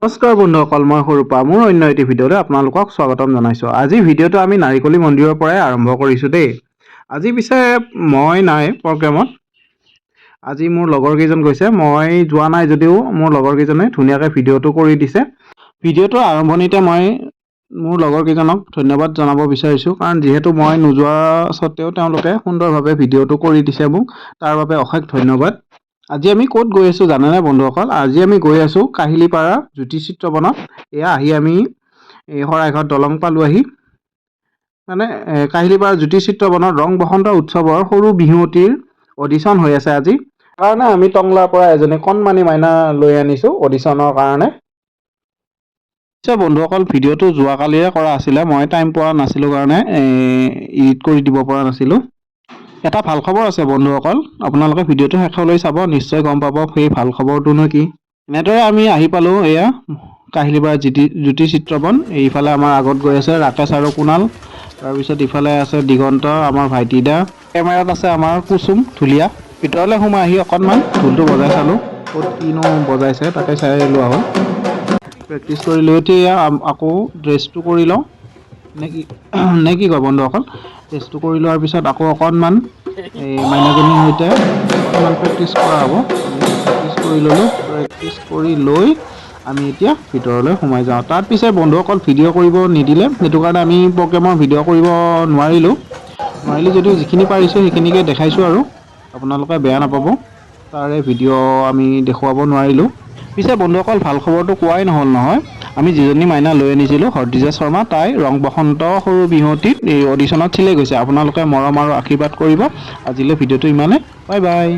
নমস্কাৰ বন্ধুসকল, মই সৰুপা মোৰ অন্য এটি ভিডিঅ'লৈ আপোনালোকক স্বাগতম জনাইছোঁ। আজি ভিডিঅ'টো আমি নাৰিকলী মন্দিৰৰ পৰাই আৰম্ভ কৰিছোঁ দেই। আজি পিছে মই নাই প্ৰগ্ৰেমত, আজি মোৰ লগৰ কেইজন গৈছে। মই যোৱা নাই যদিও মোৰ লগৰ কেইজনে ধুনীয়াকৈ ভিডিঅ'টো কৰি দিছে। ভিডিঅ'টোৰ আৰম্ভণিতে মই মোৰ লগৰ কেইজনক ধন্যবাদ জনাব বিচাৰিছোঁ, কাৰণ যিহেতু মই নোযোৱা স্বত্তেও তেওঁলোকে সুন্দৰভাৱে ভিডিঅ'টো কৰি দিছে মোক, তাৰ বাবে অশেষ ধন্যবাদ। আজি আমি ক'ত গৈ আছোঁ জানেনে বন্ধুসকল? আজি আমি গৈ আছোঁ কাহিলীপাৰা জ্যোতিচিত্ৰ বনত। এয়া আহি আমি শৰাইঘাট দলং পালোঁ আহি। মানে কাহিলীপাৰা জ্যোতিচিত্ৰ বনত ৰং বসন্ত উৎসৱৰ সৰু বিহুৱতীৰ অডিশ্যন হৈ আছে আজি। কাৰণে আমি টংলাৰ পৰা এজনী কণমানি মাইনা লৈ আনিছোঁ অডিশ্যনৰ কাৰণে। পিছে বন্ধুসকল, ভিডিঅ'টো যোৱাকালিয়ে কৰা আছিলে, মই টাইম পোৱা নাছিলোঁ কাৰণে এডিট কৰি দিব পৰা নাছিলোঁ। এটা ভাল খবৰ আছে বন্ধুসকল, আপোনালোকে ভিডিঅ'টো শেষলৈ চাব, নিশ্চয় গম পাব সেই ভাল খবৰটোনো কি। এনেদৰে আমি আহি পালোঁ এয়া কাহিলীপাৰা জ্যোতিচিত্ৰ বন। এইফালে আমাৰ আগত গৈ আছে ৰাকেশ আৰু কুণাল, তাৰপিছত ইফালে আছে দিগন্ত, আমাৰ ভাইটি দা। কেমেৰাত আছে আমাৰ কুচুম ধুলীয়া। ভিতৰলৈ সোমাই আহি অকণমান ঢোলটো বজাই চালোঁ, ক'ত কিনো বজাইছে তাকে চাই লোৱা হ'ল। প্ৰেক্টিচ কৰি লৈ এতিয়া আকৌ ড্ৰেছটো কৰি লওঁ নে কি কয় বন্ধুসকল? ড্ৰেছটো কৰি লোৱাৰ পিছত আকৌ অকণমান এই মাইনাজনীৰ সৈতে অকণমান প্ৰেক্টিচ কৰা হ'ব। প্ৰেক্টিচ কৰি ল'লোঁ, প্ৰেক্টিচ কৰি লৈ আমি এতিয়া ভিতৰলৈ সোমাই যাওঁ। তাত পিছে বন্ধুসকল ভিডিঅ' কৰিব নিদিলে, সেইটো কাৰণে আমি প্ৰগ্ৰেমৰ ভিডিঅ' কৰিব নোৱাৰিলোঁ যদিও যিখিনি পাৰিছোঁ সেইখিনিকে দেখাইছোঁ আৰু আপোনালোকে বেয়া নাপাব। তাৰে ভিডিঅ' আমি দেখুৱাব নোৱাৰিলোঁ। পিছে বন্ধুসকল ভাল খবৰটো কোৱাই নহ'ল নহয়, আমি যিজনী মাইনা লৈ আনিছিলোঁ হৰদিজা শৰ্মা, তাই ৰং বসন্ত সৰু বিহুৱতীত এই অডিশ্যনত চিলেক্ট হৈছে। আপোনালোকে মৰম আৰু আশীৰ্বাদ কৰিব। আজিলৈ ভিডিঅ'টো ইমানে, বাই বাই।